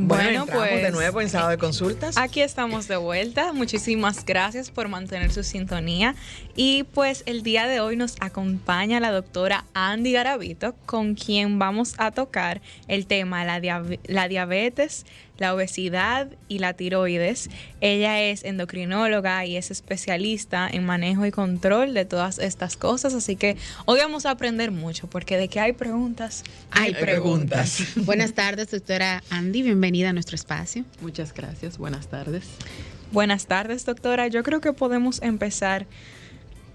Bueno, entramos pues de nuevo en Sábado de Consultas. aquí estamos de vuelta. Muchísimas gracias por mantener su sintonía. Y pues el día de hoy nos acompaña la doctora Andy Garavito, con quien vamos a tocar el tema la diabetes, la obesidad y la tiroides. Ella es endocrinóloga y es especialista en manejo y control de todas estas cosas. Así que hoy vamos a aprender mucho, porque de que hay preguntas, hay preguntas. Buenas tardes, doctora Andy. Bienvenida a nuestro espacio. Muchas gracias. Buenas tardes. Buenas tardes, doctora. Yo creo que podemos empezar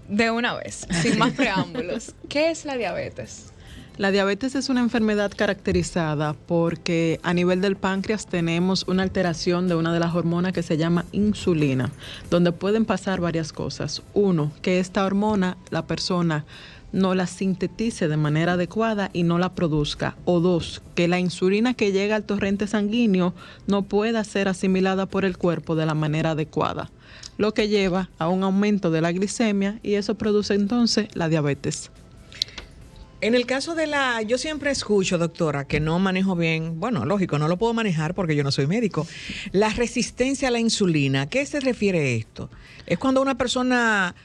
de una vez, sin más preámbulos. ¿Qué es la diabetes? La diabetes es una enfermedad caracterizada porque a nivel del páncreas tenemos una alteración de una de las hormonas que se llama insulina, donde pueden pasar varias cosas. Uno, que esta hormona la persona no la sintetice de manera adecuada y no la produzca. O dos, que la insulina que llega al torrente sanguíneo no pueda ser asimilada por el cuerpo de la manera adecuada, lo que lleva a un aumento de la glicemia y eso produce entonces la diabetes. En el caso de yo siempre escucho, doctora, que no manejo bien, bueno, lógico, no lo puedo manejar porque yo no soy médico, la resistencia a la insulina. ¿A qué se refiere esto? ¿Es cuando una persona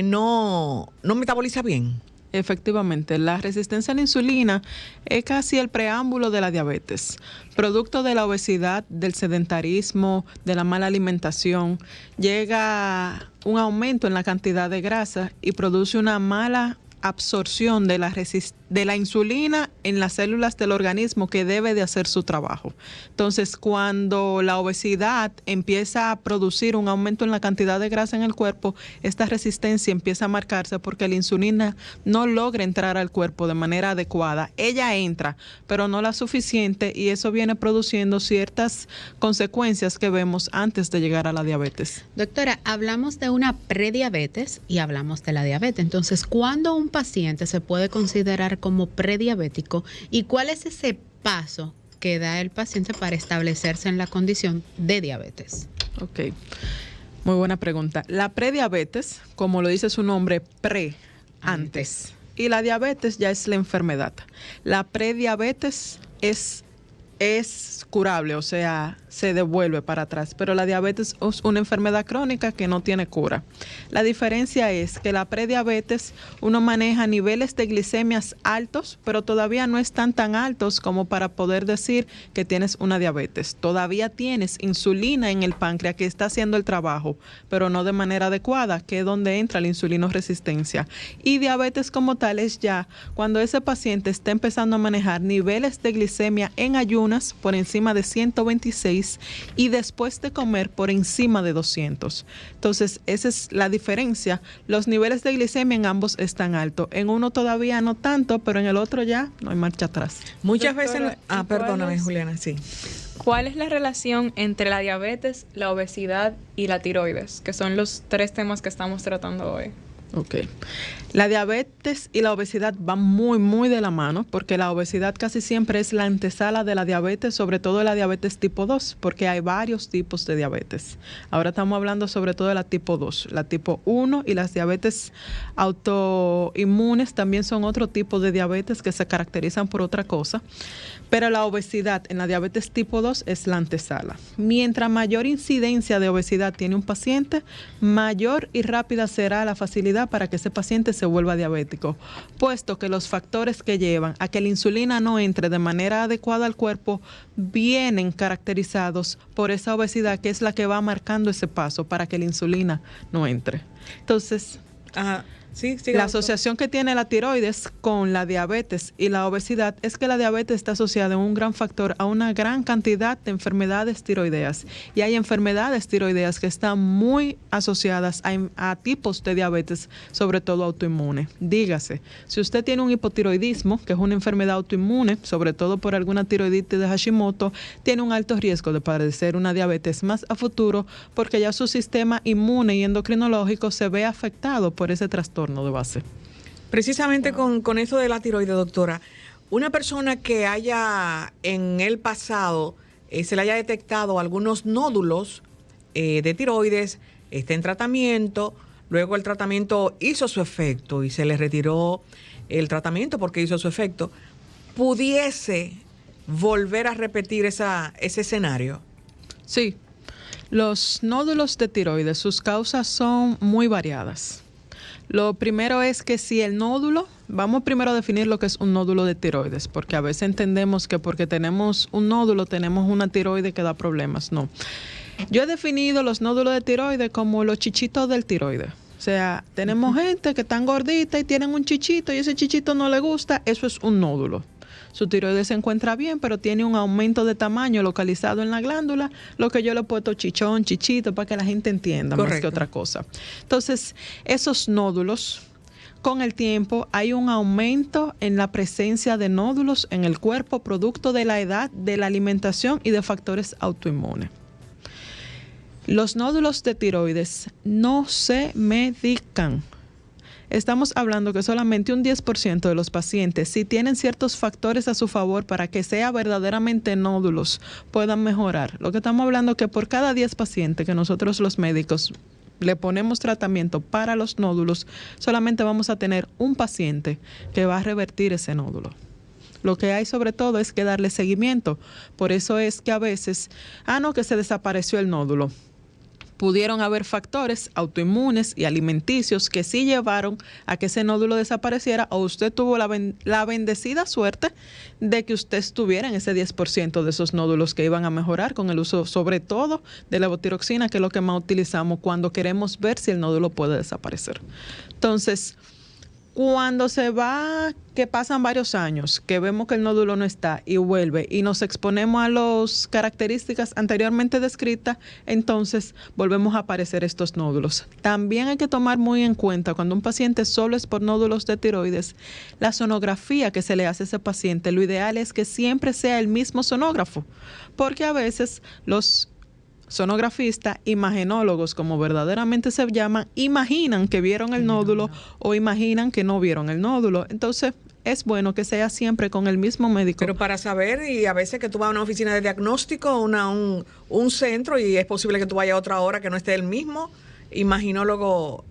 no metaboliza bien? Efectivamente, la resistencia a la insulina es casi el preámbulo de la diabetes. Producto de la obesidad, del sedentarismo, de la mala alimentación, llega un aumento en la cantidad de grasa y produce una mala absorción de la insulina en las células del organismo que debe de hacer su trabajo. Entonces, cuando la obesidad empieza a producir un aumento en la cantidad de grasa en el cuerpo, esta resistencia empieza a marcarse porque la insulina no logra entrar al cuerpo de manera adecuada. Ella entra, pero no la suficiente, y eso viene produciendo ciertas consecuencias que vemos antes de llegar a la diabetes. Doctora, hablamos de una prediabetes y hablamos de la diabetes. Entonces, ¿cuándo un paciente se puede considerar como prediabético y cuál es ese paso que da el paciente para establecerse en la condición de diabetes? Ok, muy buena pregunta. La prediabetes, como lo dice su nombre, antes. Y la diabetes ya es la enfermedad. La prediabetes es curable, o sea, se devuelve para atrás, pero la diabetes es una enfermedad crónica que no tiene cura. La diferencia es que la prediabetes uno maneja niveles de glicemias altos, pero todavía no están tan altos como para poder decir que tienes una diabetes. Todavía tienes insulina en el páncreas que está haciendo el trabajo, pero no de manera adecuada, que es donde entra la insulinoresistencia. Y diabetes como tal es ya cuando ese paciente está empezando a manejar niveles de glicemia en ayunas por encima de 126 y después de comer por encima de 200. Entonces, esa es la diferencia. Los niveles de glicemia en ambos están altos. En uno todavía no tanto, pero en el otro ya no hay marcha atrás. Muchas Doctora, veces... perdóname, Juliana, sí. ¿Cuál es la relación entre la diabetes, la obesidad y la tiroides? Que son los tres temas que estamos tratando hoy. Ok. La diabetes y la obesidad van muy, muy de la mano, porque la obesidad casi siempre es la antesala de la diabetes, sobre todo la diabetes tipo 2, porque hay varios tipos de diabetes. Ahora estamos hablando sobre todo de la tipo 2, la tipo 1 y las diabetes autoinmunes también son otro tipo de diabetes que se caracterizan por otra cosa. Pero la obesidad en la diabetes tipo 2 es la antesala. Mientras mayor incidencia de obesidad tiene un paciente, mayor y rápida será la facilidad para que ese paciente se vuelva diabético, puesto que los factores que llevan a que la insulina no entre de manera adecuada al cuerpo vienen caracterizados por esa obesidad, que es la que va marcando ese paso para que la insulina no entre. Entonces, sí, la asociación que tiene la tiroides con la diabetes y la obesidad es que la diabetes está asociada en un gran factor a una gran cantidad de enfermedades tiroideas. Y hay enfermedades tiroideas que están muy asociadas a tipos de diabetes, sobre todo autoinmune. Dígase, si usted tiene un hipotiroidismo, que es una enfermedad autoinmune, sobre todo por alguna tiroiditis de Hashimoto, tiene un alto riesgo de padecer una diabetes más a futuro, porque ya su sistema inmune y endocrinológico se ve afectado por ese trastorno de base. Precisamente con eso de la tiroides, doctora, una persona que haya en el pasado se le haya detectado algunos nódulos de tiroides, está en tratamiento, luego el tratamiento hizo su efecto y se le retiró el tratamiento porque hizo su efecto, pudiese volver a repetir ese escenario? Sí, los nódulos de tiroides, sus causas son muy variadas. Lo primero es que si el nódulo, vamos primero a definir lo que es un nódulo de tiroides, porque a veces entendemos que porque tenemos un nódulo tenemos una tiroide que da problemas. No. Yo he definido los nódulos de tiroides como los chichitos del tiroide. O sea, tenemos gente que están gordita y tienen un chichito y ese chichito no le gusta, eso es un nódulo. Su tiroides se encuentra bien, pero tiene un aumento de tamaño localizado en la glándula, lo que yo le he puesto chichón, chichito, para que la gente entienda. Correcto. Más que otra cosa. Entonces, esos nódulos, con el tiempo, hay un aumento en la presencia de nódulos en el cuerpo, producto de la edad, de la alimentación y de factores autoinmunes. Los nódulos de tiroides no se medican. Estamos hablando que solamente un 10% de los pacientes, si tienen ciertos factores a su favor para que sea verdaderamente nódulos, puedan mejorar. Lo que estamos hablando es que por cada 10 pacientes que nosotros los médicos le ponemos tratamiento para los nódulos, solamente vamos a tener un paciente que va a revertir ese nódulo. Lo que hay sobre todo es que darle seguimiento. Por eso es que a veces, no, que se desapareció el nódulo. Pudieron haber factores autoinmunes y alimenticios que sí llevaron a que ese nódulo desapareciera, o usted tuvo la bendecida suerte de que usted estuviera en ese 10% de esos nódulos que iban a mejorar con el uso sobre todo de la levotiroxina, que es lo que más utilizamos cuando queremos ver si el nódulo puede desaparecer. Entonces, cuando se va, que pasan varios años, que vemos que el nódulo no está y vuelve y nos exponemos a las características anteriormente descritas, entonces volvemos a aparecer estos nódulos. También hay que tomar muy en cuenta cuando un paciente solo es por nódulos de tiroides, la sonografía que se le hace a ese paciente. Lo ideal es que siempre sea el mismo sonógrafo, porque a veces los sonografistas, imagenólogos, como verdaderamente se llaman, imaginan que vieron el nódulo o imaginan que no vieron el nódulo. Entonces, es bueno que sea siempre con el mismo médico. Pero para saber, y a veces que tú vas a una oficina de diagnóstico, un centro, y es posible que tú vayas a otra hora que no esté el mismo imaginólogo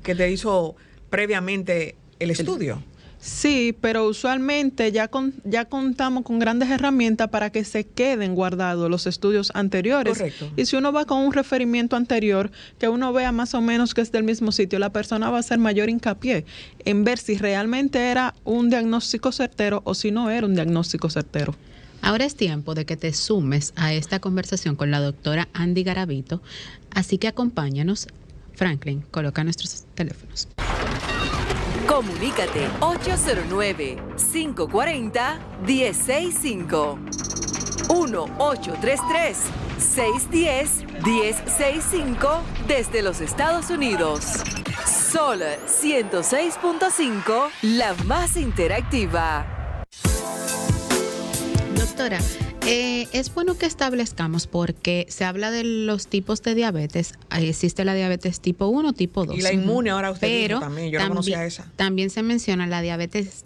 que te hizo previamente el estudio. Sí, pero usualmente ya contamos con grandes herramientas para que se queden guardados los estudios anteriores. Correcto. Y si uno va con un referimiento anterior, que uno vea más o menos que es del mismo sitio, la persona va a hacer mayor hincapié en ver si realmente era un diagnóstico certero o si no era un diagnóstico certero. Ahora es tiempo de que te sumes a esta conversación con la doctora Andy Garavito, así que acompáñanos. Franklin, coloca nuestros teléfonos. Comunícate 809-540-1065. 1-833-610-1065 desde los Estados Unidos. Sol 106.5, la más interactiva. Doctora, es bueno que establezcamos, porque se habla de los tipos de diabetes. Existe la diabetes tipo 1, tipo 2. Y la inmune ahora usted pero dijo también, yo no conocía esa. También se menciona la diabetes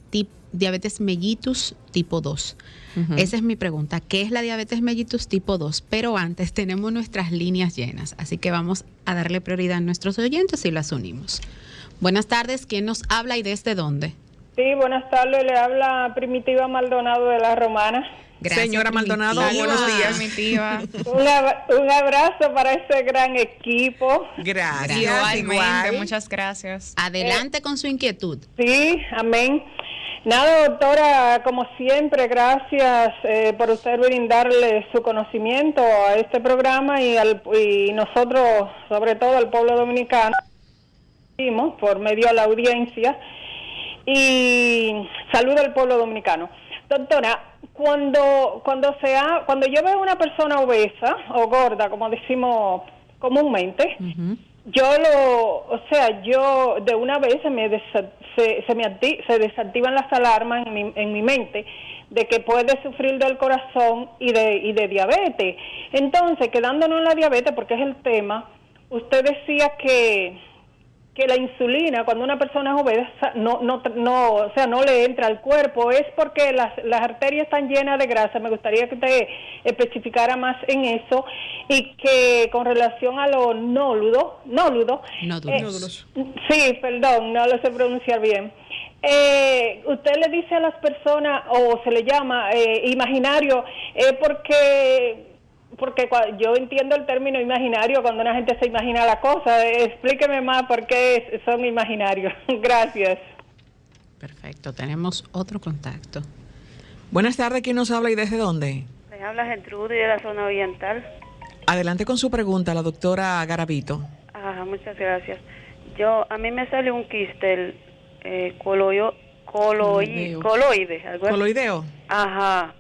mellitus tipo 2. Esa es mi pregunta. ¿Qué es la diabetes mellitus tipo 2? Pero antes tenemos nuestras líneas llenas, así que vamos a darle prioridad a nuestros oyentes y las unimos. Buenas tardes, ¿quién nos habla y desde dónde? Sí, buenas tardes, le habla Primitiva Maldonado de La Romana. Gracias, señora Maldonado, buenos días. Primitiva. Un abrazo para ese gran equipo. Gracias. Igualmente, Igual. muchas gracias. Adelante con su inquietud. Sí, amén. Nada, doctora, como siempre, gracias por usted brindarle su conocimiento a este programa y nosotros, sobre todo al pueblo dominicano, por medio de la audiencia, y saludo al pueblo dominicano. Doctora, cuando yo veo una persona obesa o gorda, como decimos comúnmente, yo de una vez se desactivan las alarmas en mi mente de que puede sufrir del corazón y de diabetes. Entonces, quedándonos en la diabetes, porque es el tema, usted decía que la insulina, cuando una persona es obesa, no le entra al cuerpo, es porque las arterias están llenas de grasa. Me gustaría que usted especificara más en eso, y que con relación a los nódulos. Nódulos. Sí, perdón, no lo sé pronunciar bien. Usted le dice a las personas, o se le llama imaginario, porque yo entiendo el término imaginario cuando una gente se imagina la cosa. Explíqueme más por qué son imaginarios. Gracias. Perfecto, tenemos otro contacto. Buenas tardes, ¿quién nos habla y desde dónde? Me habla Gertrude de la zona oriental. Adelante con su pregunta, la doctora Garavito. Ajá, muchas gracias. A mí me sale un quistel coloide, algo así. ¿Coloideo? Ajá.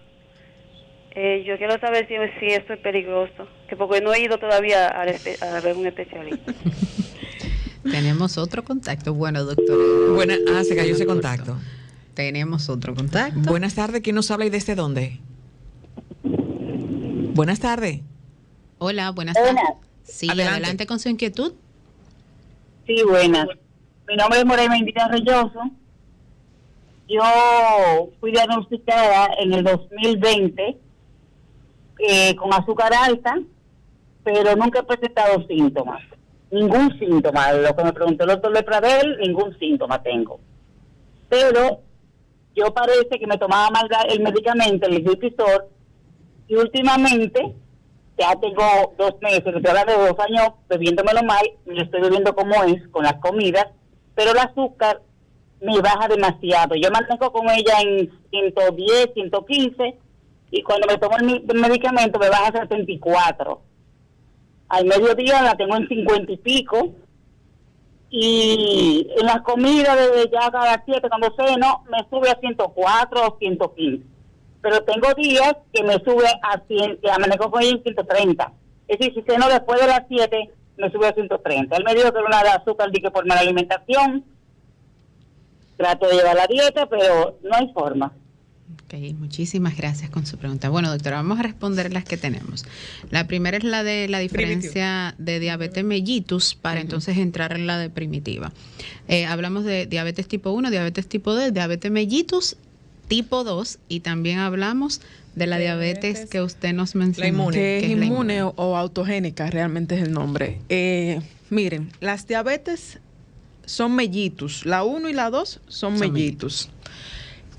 Yo quiero saber si esto es peligroso, porque no he ido todavía a ver un especialista. Tenemos otro contacto. Bueno, doctora. Se cayó ese contacto. Tenemos otro contacto. Buenas tardes, ¿quién nos habla y desde dónde? Buenas tardes. Hola, buenas tardes. Sí, adelante con su inquietud. Sí, buenas. Mi nombre es Morena Indira Reyoso. Yo fui diagnosticada en el 2020 con azúcar alta, pero nunca he presentado síntomas. Ningún síntoma. Lo que me preguntó el doctor Lepradel, ningún síntoma tengo. Pero yo parece que me tomaba mal el medicamento, el Lipitor, y últimamente, ya tengo 2 meses, estoy hablando de 2 años bebiéndomelo mal, y lo estoy bebiendo como es, con las comidas, pero el azúcar me baja demasiado. Yo mantengo con ella en 110, 115, y cuando me tomo el medicamento me baja a 74. Al mediodía la tengo en 50 y pico, y en las comidas de ya cada 7, cuando ceno, me sube a 104 o 115. Pero tengo días que me sube a 100, que amanezco con ella en 130. Es decir, si ceno después de las 7, me sube a 130. Él me dijo que era una de azúcar, dije por mala alimentación. Trato de llevar la dieta, pero no hay forma. Ok, muchísimas gracias con su pregunta. Bueno, doctora, vamos a responder las que tenemos. La primera es la de la diferencia de diabetes mellitus para entonces entrar en la de primitiva. Hablamos de diabetes tipo 1, diabetes tipo 2, diabetes mellitus tipo 2 y también hablamos de la diabetes que usted nos mencionó. Que es inmune o autogénica, realmente es el nombre. Miren, las diabetes son mellitus. La 1 y la 2 son mellitus.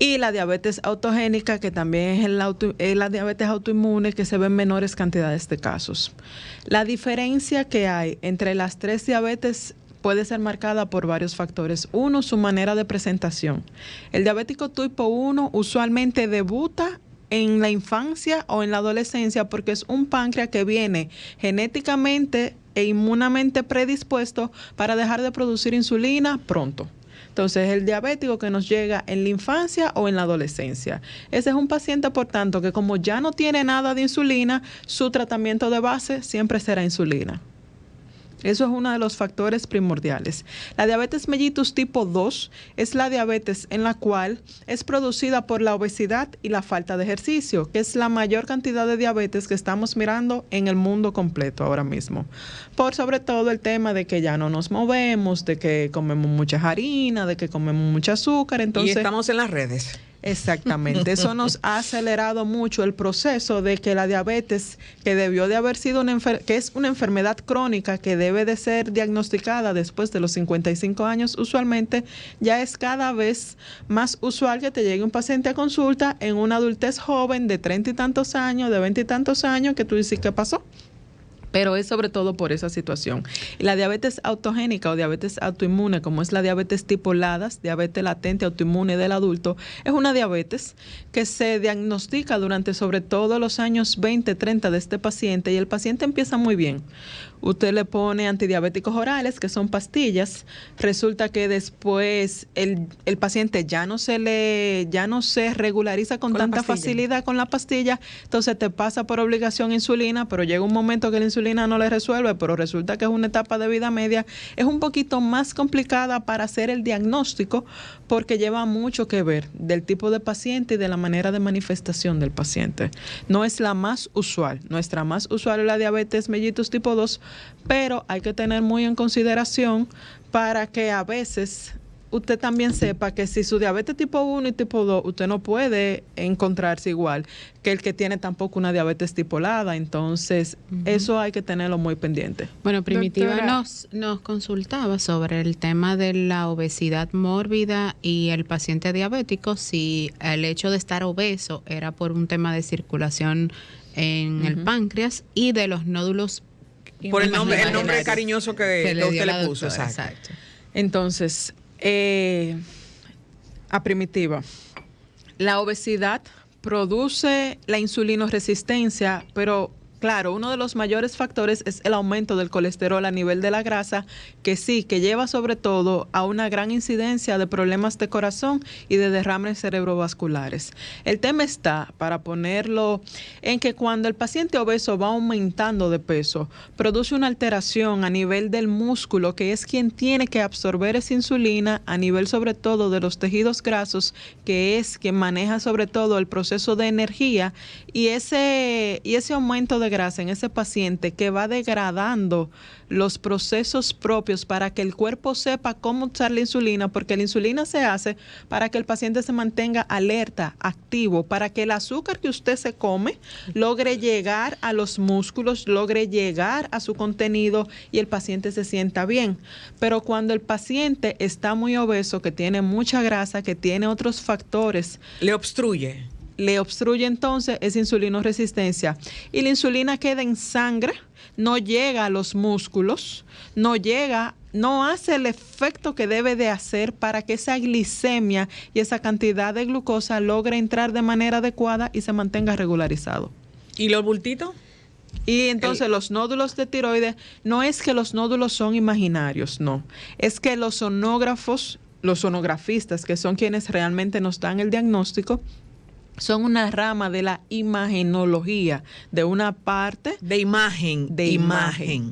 Y la diabetes autogénica, que también es la diabetes autoinmune, que se ve en menores cantidades de casos. La diferencia que hay entre las 3 diabetes puede ser marcada por varios factores. Uno, su manera de presentación. El diabético tipo 1 usualmente debuta en la infancia o en la adolescencia porque es un páncreas que viene genéticamente e inmunamente predispuesto para dejar de producir insulina pronto. Entonces, el diabético que nos llega en la infancia o en la adolescencia. Ese es un paciente, por tanto, que como ya no tiene nada de insulina, su tratamiento de base siempre será insulina. Eso es uno de los factores primordiales. La diabetes mellitus tipo 2 es la diabetes en la cual es producida por la obesidad y la falta de ejercicio, que es la mayor cantidad de diabetes que estamos mirando en el mundo completo ahora mismo. Por sobre todo el tema de que ya no nos movemos, de que comemos mucha harina, de que comemos mucho azúcar. Entonces, y estamos en las redes. Exactamente, eso nos ha acelerado mucho el proceso de que la diabetes, que debió de haber sido que es una enfermedad crónica que debe de ser diagnosticada después de los 55 años, usualmente ya es cada vez más usual que te llegue un paciente a consulta en una adultez joven de 30 y tantos años, de 20 y tantos años, que tú dices, ¿qué pasó? Pero es sobre todo por esa situación. Y la diabetes autogénica o diabetes autoinmune, como es la diabetes tipo LADAS, diabetes latente autoinmune del adulto, es una diabetes que se diagnostica durante sobre todo los años 20, 30 de este paciente y el paciente empieza muy bien. Usted le pone antidiabéticos orales, que son pastillas. Resulta que después el paciente ya no se regulariza con tanta facilidad con la pastilla. Entonces te pasa por obligación insulina, pero llega un momento que la insulina no le resuelve, pero resulta que es una etapa de vida media. Es un poquito más complicada para hacer el diagnóstico porque lleva mucho que ver del tipo de paciente y de la manera de manifestación del paciente. No es la más usual. Nuestra más usual es la diabetes mellitus tipo 2, pero hay que tener muy en consideración para que a veces usted también sepa que si su diabetes tipo 1 y tipo 2, usted no puede encontrarse igual que el que tiene tampoco una diabetes tipolada. Entonces, eso hay que tenerlo muy pendiente. Bueno, Primitiva Doctora, nos consultaba sobre el tema de la obesidad mórbida y el paciente diabético, si el hecho de estar obeso era por un tema de circulación en el páncreas y de los nódulos. Por el nombre imaginarios cariñoso que dio usted la le puso. doctora, Exacto. Entonces, a Primitiva, la obesidad produce la insulinoresistencia, pero claro, uno de los mayores factores es el aumento del colesterol a nivel de la grasa, que sí, que lleva sobre todo a una gran incidencia de problemas de corazón y de derrames cerebrovasculares. El tema está, para ponerlo, en que cuando el paciente obeso va aumentando de peso, produce una alteración a nivel del músculo, que es quien tiene que absorber esa insulina, a nivel sobre todo de los tejidos grasos, que es quien maneja sobre todo el proceso de energía, y ese aumento de grasa en ese paciente que va degradando los procesos propios para que el cuerpo sepa cómo usar la insulina, porque la insulina se hace para que el paciente se mantenga alerta, activo, para que el azúcar que usted se come logre llegar a los músculos, logre llegar a su contenido y el paciente se sienta bien. Pero cuando el paciente está muy obeso, que tiene mucha grasa, que tiene otros factores, le obstruye entonces esa insulinoresistencia, y la insulina queda en sangre, no llega a los músculos, no hace el efecto que debe de hacer para que esa glicemia y esa cantidad de glucosa logre entrar de manera adecuada y se mantenga regularizado. ¿Y los bultitos? Y entonces los nódulos de tiroides, no es que los nódulos son imaginarios, no, es que los sonografistas, que son quienes realmente nos dan el diagnóstico, son una rama de la imagenología, de una parte de imagen.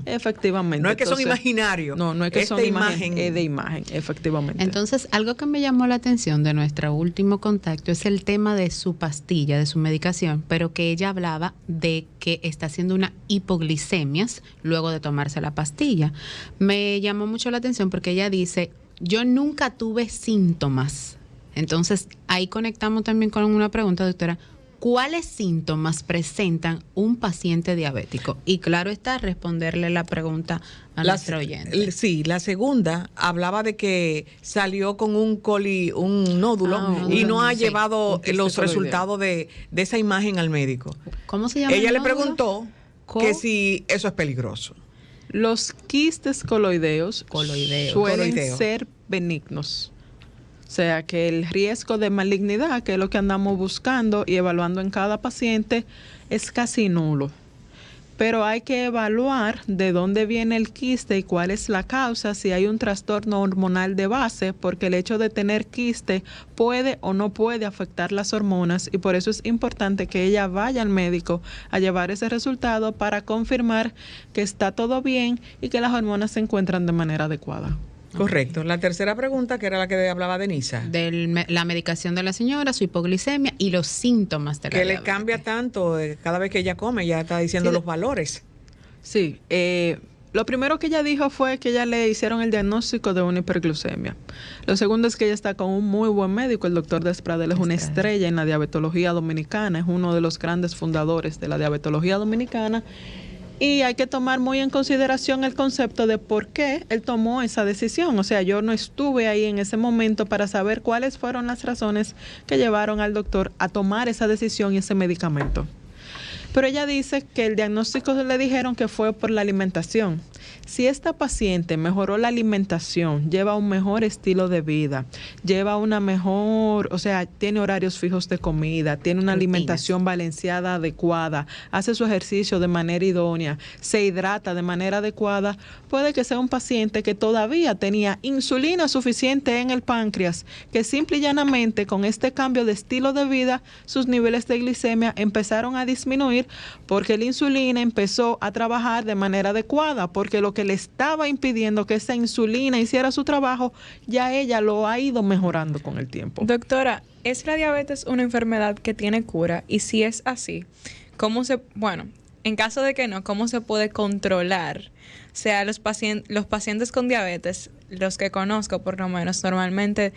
Efectivamente. No es que son imaginarios. No es que son imagen, es de imagen, efectivamente. Entonces, algo que me llamó la atención de nuestro último contacto es el tema de su pastilla, de su medicación, pero que ella hablaba de que está haciendo una hipoglicemia luego de tomarse la pastilla. Me llamó mucho la atención porque ella dice, yo nunca tuve síntomas. Entonces, ahí conectamos también con una pregunta, doctora. ¿Cuáles síntomas presentan un paciente diabético? Y claro está, responderle la pregunta a nuestro oyente. Sí, la segunda hablaba de que salió con un nódulo y no ha llevado los resultados de esa imagen al médico. ¿Cómo se llama? Ella le preguntó que si eso es peligroso. Los quistes coloideos suelen ser benignos. O sea que el riesgo de malignidad, que es lo que andamos buscando y evaluando en cada paciente, es casi nulo. Pero hay que evaluar de dónde viene el quiste y cuál es la causa, si hay un trastorno hormonal de base, porque el hecho de tener quiste puede o no puede afectar las hormonas, y por eso es importante que ella vaya al médico a llevar ese resultado para confirmar que está todo bien y que las hormonas se encuentran de manera adecuada. Correcto. La tercera pregunta, que era la que hablaba Denisa. De la medicación de la señora, su hipoglicemia y los síntomas de la diabetes. Que le cambia tanto cada vez que ella come, ya está diciendo los valores. Sí. Lo primero que ella dijo fue que ella le hicieron el diagnóstico de una hiperglucemia. Lo segundo es que ella está con un muy buen médico. El doctor Despradel es una estrella en la diabetología dominicana, es uno de los grandes fundadores de la diabetología dominicana. Y hay que tomar muy en consideración el concepto de por qué él tomó esa decisión. O sea, yo no estuve ahí en ese momento para saber cuáles fueron las razones que llevaron al doctor a tomar esa decisión y ese medicamento. Pero ella dice que el diagnóstico le dijeron que fue por la alimentación. Si esta paciente mejoró la alimentación, lleva un mejor estilo de vida, lleva una mejor, o sea, tiene horarios fijos de comida, tiene una alimentación balanceada adecuada, hace su ejercicio de manera idónea, se hidrata de manera adecuada, puede que sea un paciente que todavía tenía insulina suficiente en el páncreas, que simple y llanamente con este cambio de estilo de vida, sus niveles de glicemia empezaron a disminuir porque la insulina empezó a trabajar de manera adecuada, porque lo que le estaba impidiendo que esa insulina hiciera su trabajo, ya ella lo ha ido mejorando con el tiempo. Doctora, ¿es la diabetes una enfermedad que tiene cura? Y si es así, en caso de que no, ¿cómo se puede controlar? O sea, los pacientes con diabetes los que conozco por lo menos, normalmente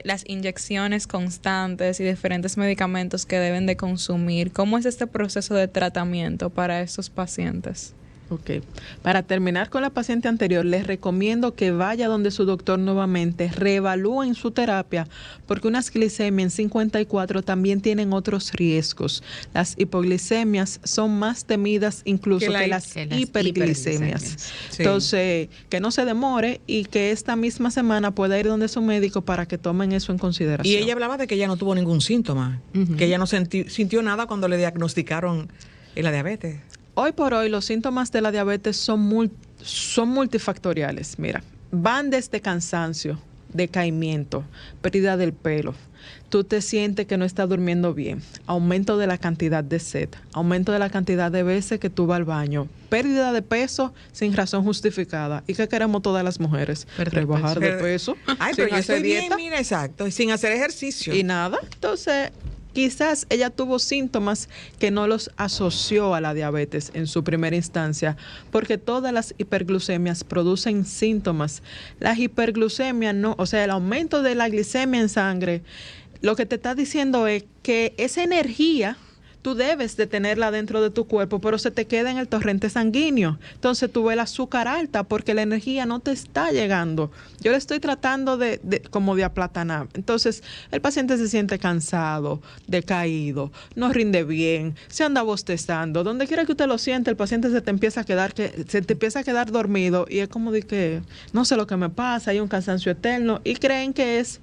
las inyecciones constantes y diferentes medicamentos que deben de consumir. ¿Cómo es este proceso de tratamiento para estos pacientes? Ok. Para terminar con la paciente anterior, les recomiendo que vaya donde su doctor nuevamente, reevalúen su terapia, porque unas glicemias en 54 también tienen otros riesgos. Las hipoglicemias son más temidas incluso que las hiperglicemias. Sí. Entonces, que no se demore y que esta misma semana pueda ir donde su médico para que tomen eso en consideración. Y ella hablaba de que ella no tuvo ningún síntoma, que ella no sintió nada cuando le diagnosticaron la diabetes. Hoy por hoy los síntomas de la diabetes son multifactoriales. Mira, van desde cansancio, decaimiento, pérdida del pelo. Tú te sientes que no estás durmiendo bien, aumento de la cantidad de sed, aumento de la cantidad de veces que tú vas al baño, pérdida de peso sin razón justificada. ¿Y qué queremos todas las mujeres? Rebajar de peso. Ay, sin pero yo hacer estoy dieta. bien, mira, exacto, y sin hacer ejercicio. Y nada. Entonces, quizás ella tuvo síntomas que no los asoció a la diabetes en su primera instancia, porque todas las hiperglucemias producen síntomas. Las hiperglucemias no, o sea, el aumento de la glicemia en sangre, lo que te está diciendo es que esa energía tú debes de tenerla dentro de tu cuerpo, pero se te queda en el torrente sanguíneo. Entonces tú ves el azúcar alta porque la energía no te está llegando. Yo le estoy tratando de aplatanar. Entonces el paciente se siente cansado, decaído, no rinde bien, se anda bostezando. Donde quiera que usted lo siente, el paciente se te empieza a quedar dormido y es como de que no sé lo que me pasa, hay un cansancio eterno y creen que es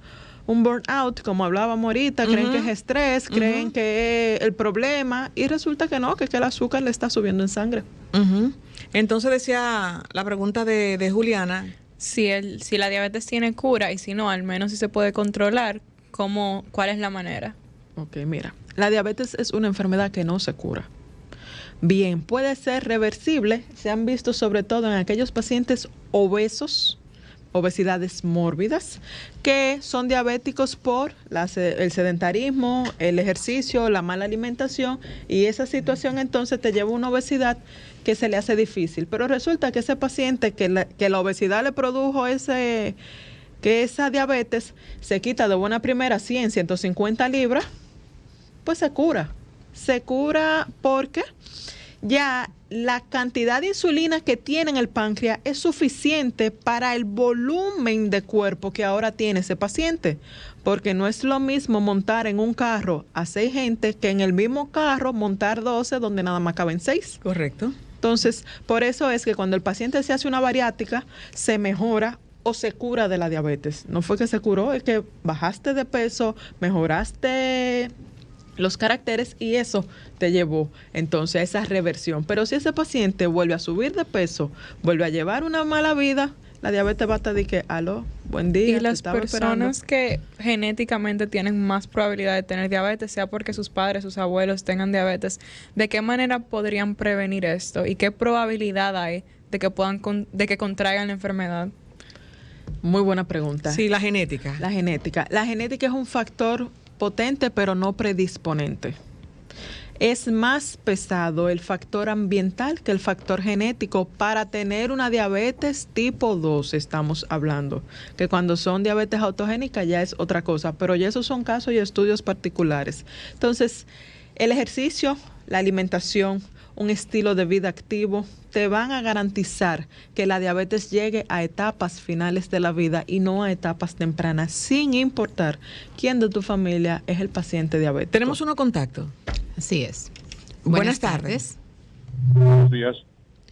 un burnout, como hablábamos ahorita, creen que es estrés, creen que es el problema y resulta que no, que el azúcar le está subiendo en sangre. Entonces decía la pregunta de Juliana. Si la diabetes tiene cura y si no, al menos si se puede controlar, ¿cuál es la manera? Ok, mira, la diabetes es una enfermedad que no se cura. Bien, puede ser reversible, se han visto sobre todo en aquellos pacientes obesos, obesidades mórbidas, que son diabéticos por el sedentarismo, el ejercicio, la mala alimentación, y esa situación entonces te lleva a una obesidad que se le hace difícil. Pero resulta que ese paciente que la obesidad le produjo que esa diabetes se quita de buena primera 100, 150 libras, pues se cura. Se cura porque ya la cantidad de insulina que tiene en el páncreas es suficiente para el volumen de cuerpo que ahora tiene ese paciente. Porque no es lo mismo montar en un carro a 6 gente que en el mismo carro montar 12 donde nada más caben 6. Correcto. Entonces, por eso es que cuando el paciente se hace una bariátrica, se mejora o se cura de la diabetes. No fue que se curó, es que bajaste de peso, mejoraste los caracteres y eso te llevó entonces a esa reversión. Pero si ese paciente vuelve a subir de peso, vuelve a llevar una mala vida, la diabetes va a estar de que, aló, buen día. Y las personas que genéticamente tienen más probabilidad de tener diabetes, sea porque sus padres, sus abuelos tengan diabetes, ¿de qué manera podrían prevenir esto? ¿Y qué probabilidad hay de que contraigan la enfermedad? Muy buena pregunta. Sí, la genética. La genética es un factor potente pero no predisponente. Es más pesado el factor ambiental que el factor genético para tener una diabetes tipo 2, estamos hablando. Que cuando son diabetes autogénicas ya es otra cosa, pero ya esos son casos y estudios particulares. Entonces, el ejercicio, la alimentación, un estilo de vida activo, te van a garantizar que la diabetes llegue a etapas finales de la vida y no a etapas tempranas, sin importar quién de tu familia es el paciente diabético. Tenemos uno contacto. Así es. Buenas tardes. Buenos días.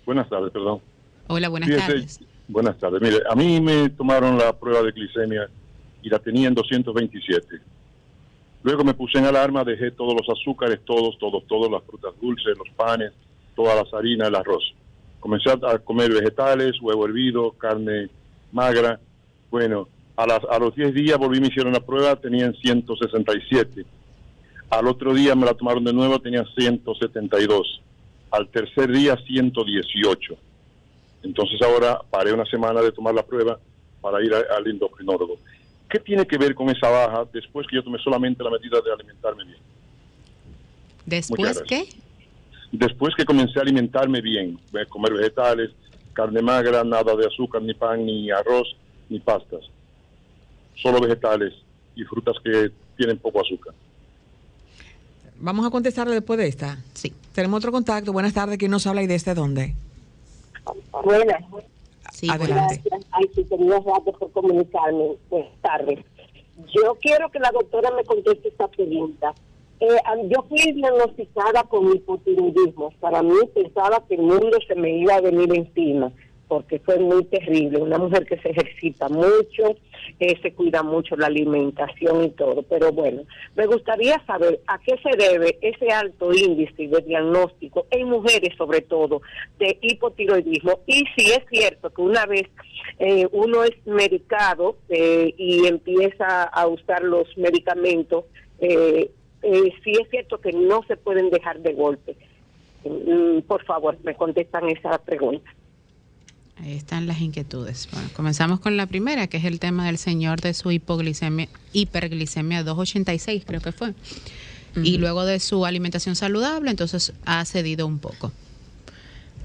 Buenas tardes, perdón. Hola, buenas Fíjese, tardes. Buenas tardes. Mire, a mí me tomaron la prueba de glicemia y la tenía en 227. Luego me puse en alarma, dejé todos los azúcares, todas las frutas dulces, los panes, todas las harinas, el arroz. Comencé a comer vegetales, huevo hervido, carne magra. Bueno, a los 10 días volví, me hicieron la prueba, tenían 167. Al otro día me la tomaron de nuevo, tenía 172. Al tercer día, 118. Entonces ahora paré una semana de tomar la prueba para ir al endocrinólogo. ¿Qué tiene que ver con esa baja después que yo tomé solamente la medida de alimentarme bien? ¿Después qué? Después que comencé a alimentarme bien, comer vegetales, carne magra, nada de azúcar, ni pan, ni arroz, ni pastas, solo vegetales y frutas que tienen poco azúcar. Vamos a contestarle después de esta. Sí. Tenemos otro contacto. Buenas tardes. ¿Quién nos habla y desde dónde? Buenas. Sí, Adelante. Gracias. Ay, sí, tenía rato por comunicarme. Buenas tardes. Yo quiero que la doctora me conteste esta pregunta. Yo fui diagnosticada con hipotiroidismo. Para mí pensaba que el mundo se me iba a venir encima, porque fue muy terrible. Una mujer que se ejercita mucho, se cuida mucho la alimentación y todo. Pero bueno, me gustaría saber a qué se debe ese alto índice de diagnóstico en mujeres, sobre todo, de hipotiroidismo. Y si es cierto que una vez uno es medicado y empieza a usar los medicamentos, sí es cierto que no se pueden dejar de golpe. Por favor, me contestan esa pregunta. Ahí están las inquietudes. Bueno, comenzamos con la primera, que es el tema del señor de su hiperglicemia 286, creo que fue. Y luego de su alimentación saludable, entonces ha cedido un poco.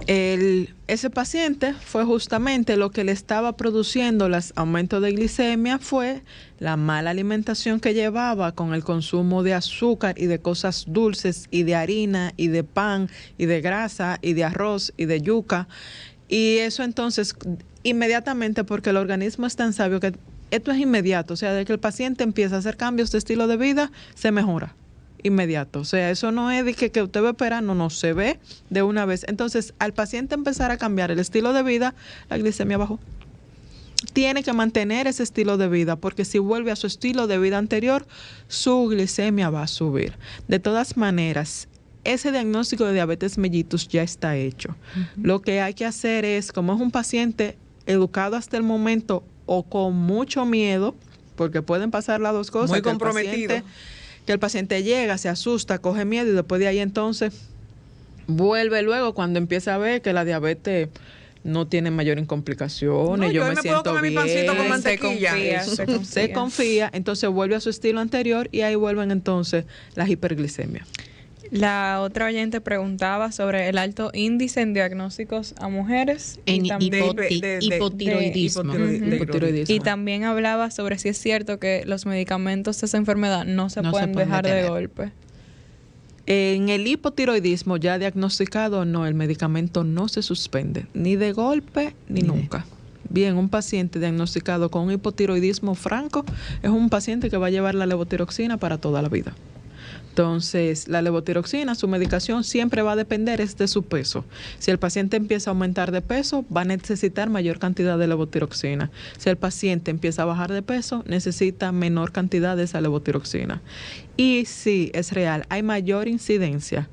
Ese paciente fue justamente lo que le estaba produciendo los aumentos de glicemia, fue la mala alimentación que llevaba con el consumo de azúcar y de cosas dulces y de harina y de pan y de grasa y de arroz y de yuca. Y eso entonces inmediatamente, porque el organismo es tan sabio que esto es inmediato, o sea, de que el paciente empieza a hacer cambios de estilo de vida, se mejora inmediato. O sea, eso no es de que usted va a esperar, no se ve de una vez. Entonces, al paciente empezar a cambiar el estilo de vida, la glicemia bajó. Tiene que mantener ese estilo de vida, porque si vuelve a su estilo de vida anterior, su glicemia va a subir. De todas maneras, ese diagnóstico de diabetes mellitus ya está hecho. Lo que hay que hacer es, como es un paciente educado hasta el momento o con mucho miedo, porque pueden pasar las dos cosas. Muy comprometido. Que el paciente llega, se asusta, coge miedo y después de ahí entonces vuelve luego cuando empieza a ver que la diabetes no tiene mayores complicaciones, No, yo me me puedo siento comer mi bien, pancito con mantequilla. se confía, entonces vuelve a su estilo anterior y ahí vuelven entonces las hiperglicemias. La otra oyente preguntaba sobre el alto índice en diagnósticos a mujeres En y también, hipotiroidismo. Hipotiroidismo. y también hablaba sobre si es cierto que los medicamentos de esa enfermedad no se pueden dejar de detener. golpe. En el hipotiroidismo ya diagnosticado, no, el medicamento no se suspende, ni de golpe ni nunca. Bien, un paciente diagnosticado con hipotiroidismo franco es un paciente que va a llevar la levotiroxina para toda la vida. Entonces, la levotiroxina, su medicación siempre va a depender de su peso. Si el paciente empieza a aumentar de peso, va a necesitar mayor cantidad de levotiroxina. Si el paciente empieza a bajar de peso, necesita menor cantidad de esa levotiroxina. Y sí, es real, hay mayor incidencia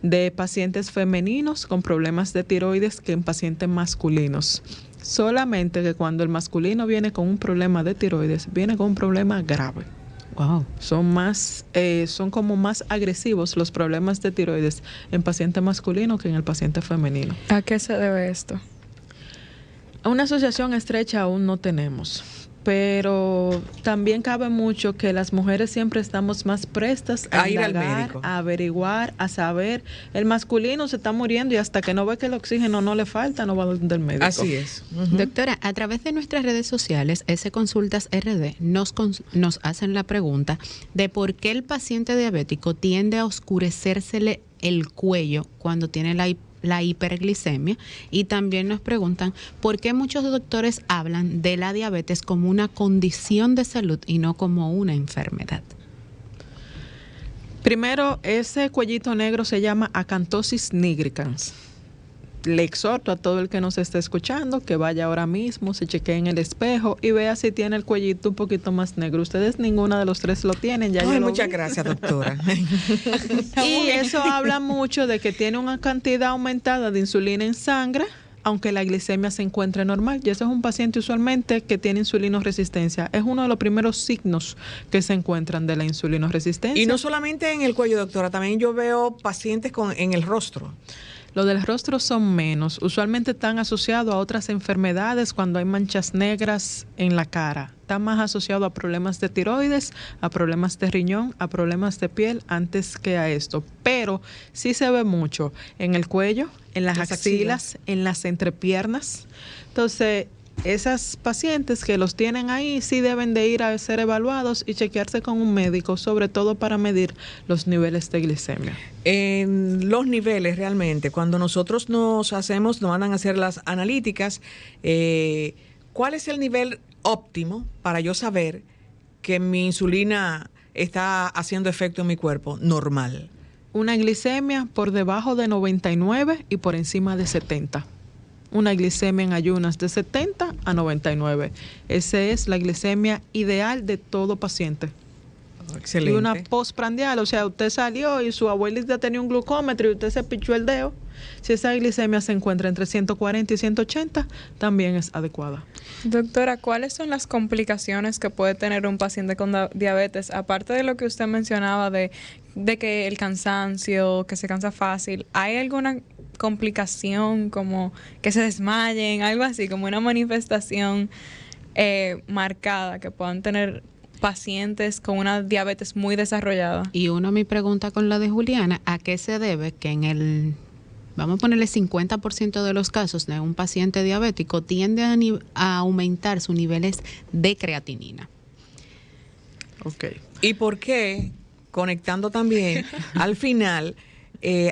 de pacientes femeninos con problemas de tiroides que en pacientes masculinos. Solamente que cuando el masculino viene con un problema de tiroides, viene con un problema grave. Wow. Son como más agresivos los problemas de tiroides en paciente masculino que en el paciente femenino. ¿A qué se debe esto? Una asociación estrecha aún no tenemos, pero también cabe mucho que las mujeres siempre estamos más prestas a ir al médico, a averiguar, a saber. El masculino se está muriendo y hasta que no ve que el oxígeno no le falta, no va a donde el médico. Así es. Doctora, a través de nuestras redes sociales, Consultas RD, nos hacen la pregunta de por qué el paciente diabético tiende a oscurecérsele el cuello cuando tiene la hiperglicemia, y también nos preguntan por qué muchos doctores hablan de la diabetes como una condición de salud y no como una enfermedad. Primero, ese cuellito negro se llama acantosis nigricans. Le exhorto a todo el que nos esté escuchando que vaya ahora mismo, se chequee en el espejo y vea si tiene el cuellito un poquito más negro. Ustedes ninguna de los tres lo tienen. Ya Muchas gracias, doctora. Y eso habla mucho de que tiene una cantidad aumentada de insulina en sangre, aunque la glicemia se encuentre normal. Y ese es un paciente usualmente que tiene insulinoresistencia. Es uno de los primeros signos que se encuentran de la insulinoresistencia. Y no solamente en el cuello, doctora, también yo veo pacientes en el rostro. Lo del rostro son menos. Usualmente están asociados a otras enfermedades cuando hay manchas negras en la cara. Está más asociado a problemas de tiroides, a problemas de riñón, a problemas de piel antes que a esto. Pero sí se ve mucho en el cuello, en las axilas, en las entrepiernas. Entonces, esas pacientes que los tienen ahí sí deben de ir a ser evaluados y chequearse con un médico, sobre todo para medir los niveles de glicemia. En los niveles realmente, cuando nosotros nos mandan a hacer las analíticas, ¿cuál es el nivel óptimo para yo saber que mi insulina está haciendo efecto en mi cuerpo normal? Una glicemia por debajo de 99 y por encima de 70. Una glicemia en ayunas de 70 a 99. Esa es la glicemia ideal de todo paciente. Excelente. Y una postprandial, o sea, usted salió y su abuelita tenía un glucómetro y usted se pichó el dedo. Si esa glicemia se encuentra entre 140 y 180, también es adecuada. Doctora, ¿cuáles son las complicaciones que puede tener un paciente con diabetes? Aparte de lo que usted mencionaba de que el cansancio, que se cansa fácil, ¿hay alguna complicación como que se desmayen, algo así, como una manifestación marcada que puedan tener pacientes con una diabetes muy desarrollada? Y mi pregunta con la de Juliana, ¿a qué se debe que en el, vamos a ponerle 50% de los casos de un paciente diabético tiende a aumentar sus niveles de creatinina? Ok. ¿Y por qué, conectando también, al final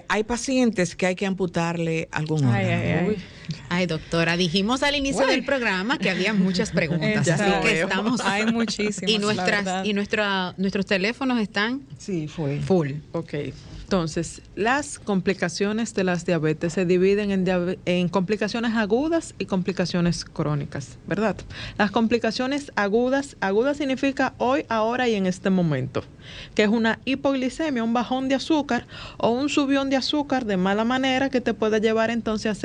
hay pacientes que hay que amputarle algún órgano? Ay, doctora, dijimos al inicio del programa que había muchas preguntas, así que estamos... Hay muchísimas, y nuestros teléfonos están... Sí, full. Ok. Entonces, las complicaciones de las diabetes se dividen en complicaciones agudas y complicaciones crónicas, ¿verdad? Las complicaciones agudas significa hoy, ahora y en este momento, que es una hipoglicemia, un bajón de azúcar o un subión de azúcar de mala manera que te puede llevar entonces a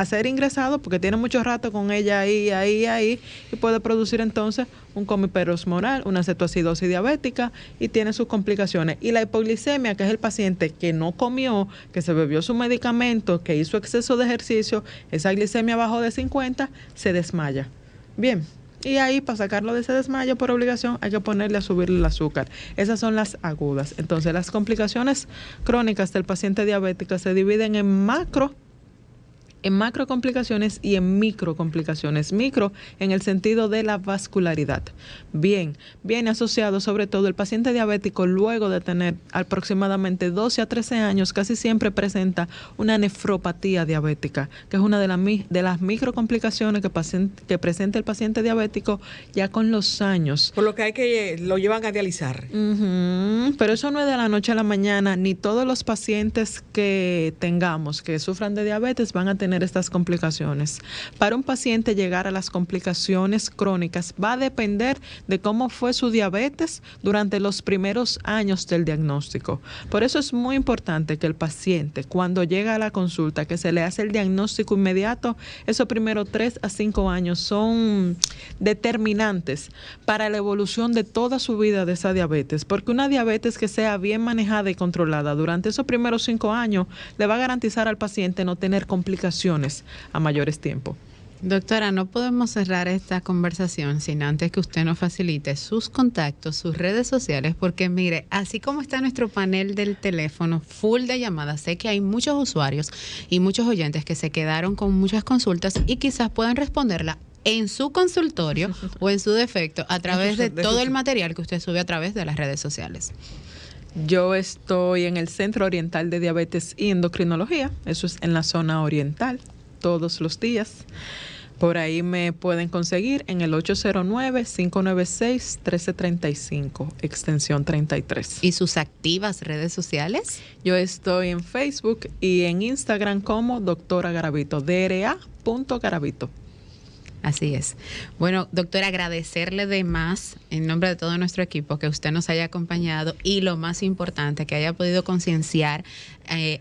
ser ingresado porque tiene mucho rato con ella ahí y puede producir entonces un comiperoosmoral, una cetoacidosis diabética y tiene sus complicaciones. Y la hipoglicemia, que es el paciente que no comió, que se bebió su medicamento, que hizo exceso de ejercicio, esa glicemia abajo de 50, se desmaya. Bien, y ahí para sacarlo de ese desmayo por obligación hay que ponerle a subirle el azúcar. Esas son las agudas. Entonces las complicaciones crónicas del paciente diabético se dividen en macro complicaciones y en micro complicaciones. Micro en el sentido de la vascularidad. Bien, viene asociado sobre todo el paciente diabético luego de tener aproximadamente 12 a 13 años, casi siempre presenta una nefropatía diabética, que es una de las micro complicaciones que presenta el paciente diabético ya con los años. Por lo que lo llevan a dializar. Pero eso no es de la noche a la mañana, ni todos los pacientes que tengamos que sufran de diabetes van a tener estas complicaciones. Para un paciente llegar a las complicaciones crónicas va a depender de cómo fue su diabetes durante los primeros años del diagnóstico. Por eso es muy importante que el paciente, cuando llega a la consulta, que se le hace el diagnóstico inmediato, esos primeros 3 a 5 años son determinantes para la evolución de toda su vida de esa diabetes, porque una diabetes que sea bien manejada y controlada durante esos primeros 5 años le va a garantizar al paciente no tener complicaciones a mayores tiempos. Doctora, no podemos cerrar esta conversación sin antes que usted nos facilite sus contactos, sus redes sociales, porque mire, así como está nuestro panel del teléfono full de llamadas, sé que hay muchos usuarios y muchos oyentes que se quedaron con muchas consultas y quizás puedan responderla en su consultorio o en su defecto a través de todo el material que usted sube a través de las redes sociales. Yo estoy en el Centro Oriental de Diabetes y Endocrinología, eso es en la zona oriental, todos los días. Por ahí me pueden conseguir en el 809-596-1335, extensión 33. ¿Y sus activas redes sociales? Yo estoy en Facebook y en Instagram como Doctora Garavito, DRA.Garavito. Así es. Bueno, doctora, agradecerle de más en nombre de todo nuestro equipo que usted nos haya acompañado y lo más importante, que haya podido concienciar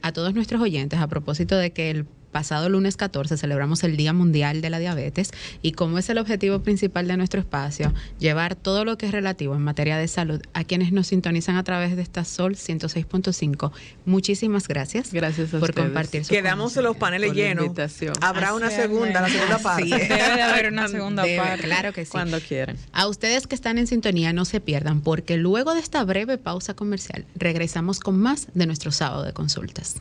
a todos nuestros oyentes a propósito de que el pasado lunes 14 celebramos el Día Mundial de la Diabetes y como es el objetivo principal de nuestro espacio, llevar todo lo que es relativo en materia de salud a quienes nos sintonizan a través de esta Sol 106.5. Muchísimas gracias. Gracias a por ustedes. Compartir su Quedamos en los paneles llenos. Habrá una segunda parte. Debe de haber una segunda parte. Claro que sí. Cuando quieran. A ustedes que están en sintonía, no se pierdan, porque luego de esta breve pausa comercial, regresamos con más de nuestro sábado de consultas.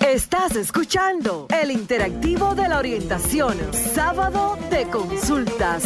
Estás escuchando el interactivo de la orientación, sábado de consultas.